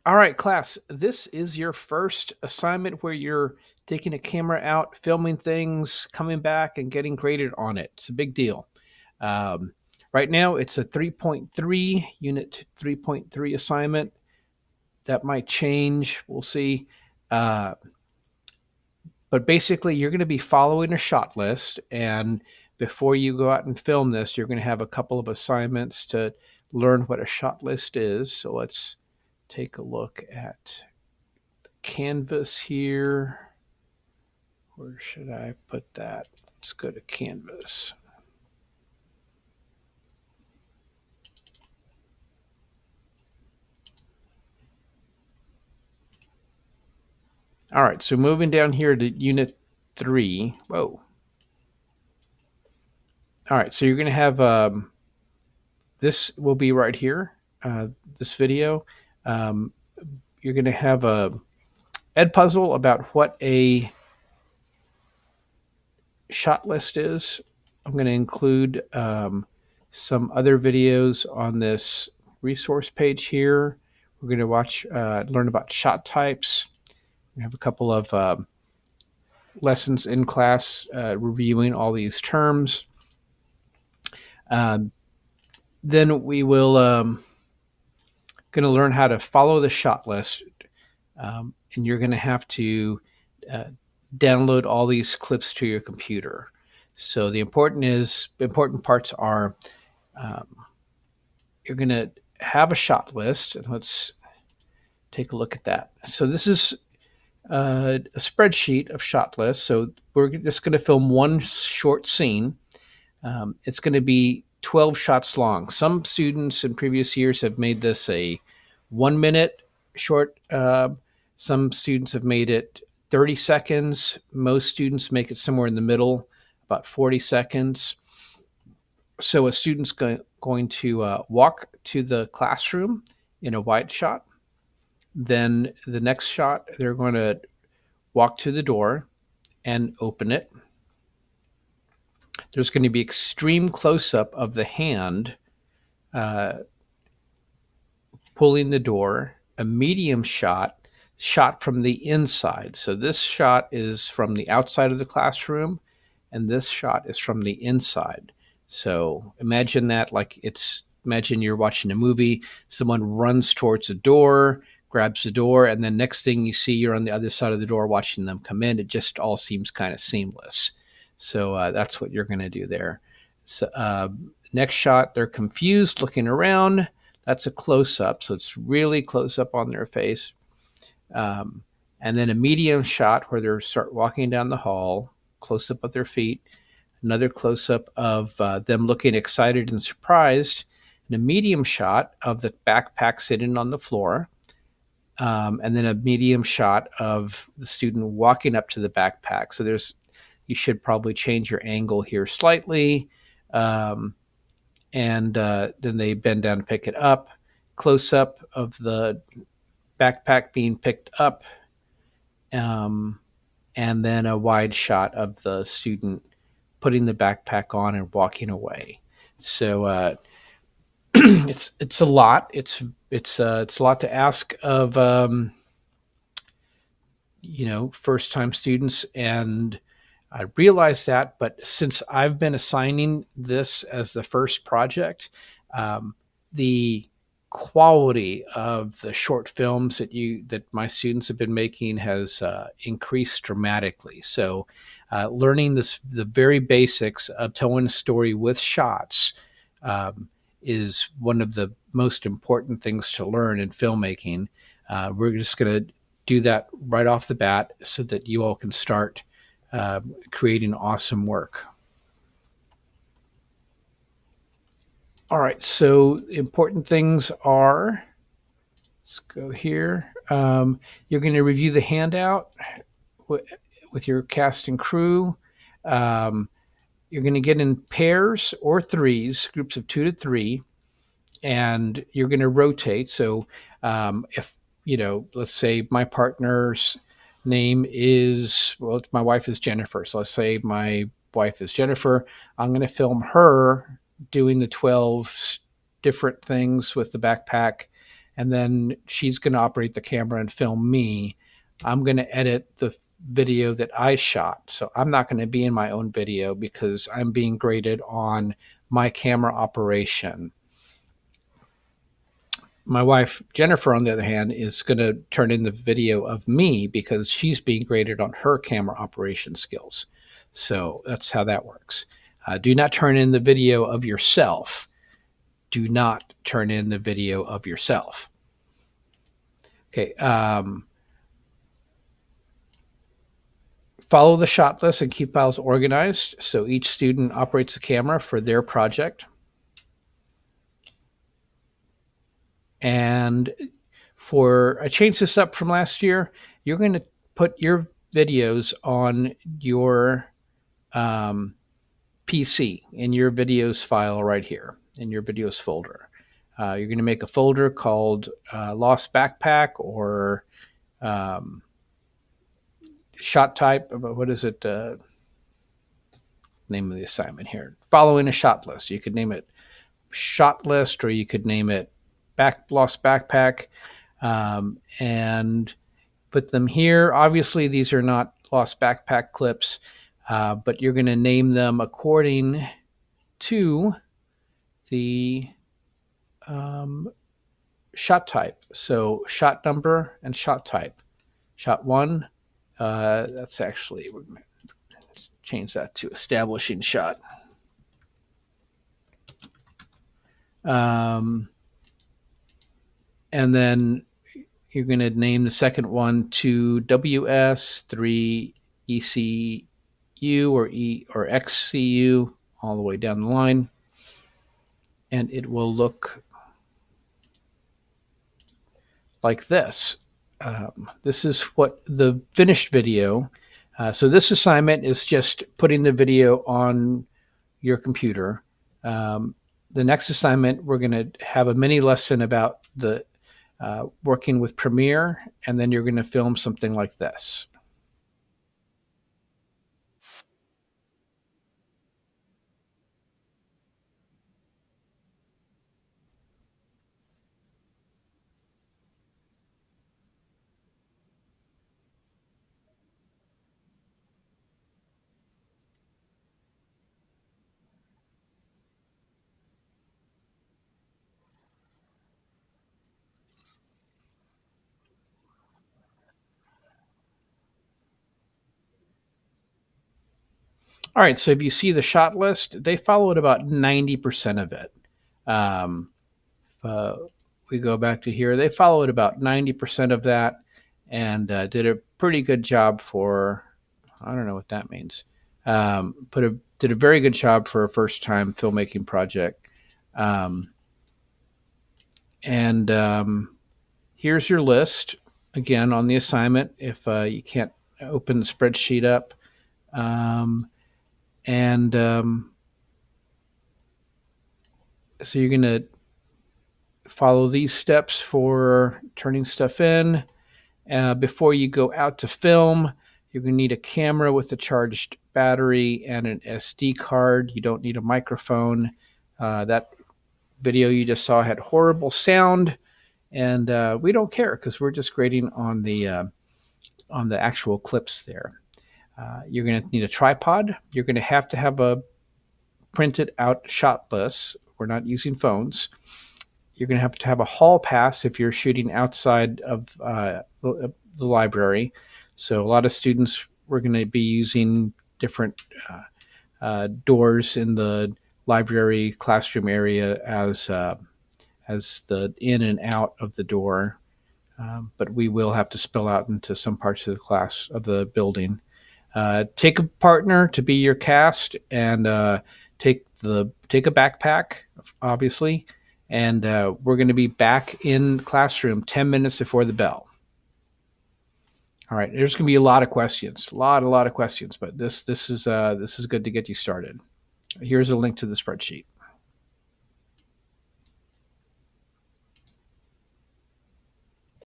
All right, class, this is your first assignment where you're taking a camera out, filming things, coming back, and getting graded on it. It's a big deal. Um, right now, it's a 3.3, unit 3.3 assignment. That might change. We'll see. Uh, but basically, you're going to be following a shot list. And before you go out and film this, you're going to have a couple of assignments to learn what a shot list is. So let's take a look at Canvas here. Where should I put that? Let's go to Canvas. All right, so moving down here to Unit 3. Whoa. All right, so you're going to have this will be right here, this video. Um, you're going to have a ed puzzle about what a shot list is. I'm going to include some other videos on this resource page here. We're going to learn about shot types. We have a couple of lessons in class reviewing all these terms. Um, then we will going to learn how to follow the shot list, and you're going to have to uh, download all these clips to your computer. So the important parts are um, you're going to have a shot list, and let's take a look at that. So this is a spreadsheet of shot lists. So we're just going to film one short scene. It's going to be 12 shots long. Some students in previous years have made this a 1 minute short. Some students have made it 30 seconds. Most students make it somewhere in the middle, about 40 seconds. So a student's going to walk to the classroom in a wide shot. Then the next shot, they're going to walk to the door and open it. There's going to be extreme close up of the hand uh, pulling the door, a medium shot from the inside. So this shot is from the outside of the classroom, and this shot is from the inside. So imagine that like imagine you're watching a movie, someone runs towards a door, grabs the door, and then next thing you see, you're on the other side of the door watching them come in. It just all seems kind of seamless. So that's what you're going to do there. So next shot, they're confused, looking around. That's a close up, so it's really close up on their face. Um, and then a medium shot where they start walking down the hall, close up of their feet. Another close up of them looking excited and surprised. And a medium shot of the backpack sitting on the floor. And then a medium shot of the student walking up to the backpack. So you should probably change your angle here slightly. And then they bend down to pick it up. Close up of the backpack being picked up, um, and then a wide shot of the student putting the backpack on and walking away. So it's a lot. It's a lot to ask of first time students, and I realize that. But since I've been assigning this as the first project, the quality of the short films that my students have been making has increased dramatically. So, learning the very basics of telling a story with shots um, is one of the most important things to learn in filmmaking. We're just going to do that right off the bat so that you all can start creating awesome work. All right, so important things are, let's go here. You're going to review the handout with your cast and crew. Um, you're going to get in pairs or threes, groups of 2 to 3, and you're going to rotate. So if, let's say my partner's name is, well, my wife is Jennifer. So let's say my wife is Jennifer. I'm going to film her doing the 12 different things with the backpack. and then she's going to operate the camera and film me. I'm going to edit the video that I shot. So I'm not going to be in my own video because I'm being graded on my camera operation. My wife, Jennifer, on the other hand, is going to turn in the video of me because she's being graded on her camera operation skills. So that's how that works. Do not turn in the video of yourself. Do not turn in the video of yourself. Okay. Follow the shot list and keep files organized so each student operates the camera for their project. And I changed this up from last year. You're going to put your videos on your PC in your videos file right here in your videos folder. You're going to make a folder called Lost Backpack or shot type. What is it? Name of the assignment here. Following a shot list. You could name it shot list or you could name it Lost Backpack. And put them here. Obviously, these are not Lost Backpack clips, but you're going to name them according to the shot type. So shot number and shot type. Shot 1, that's actually, we're going to change that to establishing shot. And then you're going to name the second one to WS, 3 ECU or XCU, all the way down the line. And it will look like this. This is what the finished video. So this assignment is just putting the video on your computer. The next assignment, we're going to have a mini lesson about the working with Premiere, and then you're going to film something like this. All right, so if you see the shot list, they followed about 90% of it. Uh, we go back to here, they followed about 90% of that and did a pretty good job for, I don't know what that means, did a very good job for a first-time filmmaking project. And here's your list, again, on the assignment, if you can't open the spreadsheet up. So you're going to follow these steps for turning stuff in. Before you go out to film, you're going to need a camera with a charged battery and an SD card. You don't need a microphone. That video you just saw had horrible sound, and we don't care because we're just grading on the actual clips there. You're going to need a tripod. You're going to have a printed out shot list. We're not using phones. You're going to have a hall pass if you're shooting outside of the library. So a lot of students, we're going to be using different doors in the library classroom area as the in and out of the door. But we will have to spill out into some parts of the class of the building. Take a partner to be your cast, and take a backpack, obviously. And we're going to be back in the classroom 10 minutes before the bell. All right, there's going to be a lot of questions, a lot of questions, but this is good to get you started. Here's a link to the spreadsheet.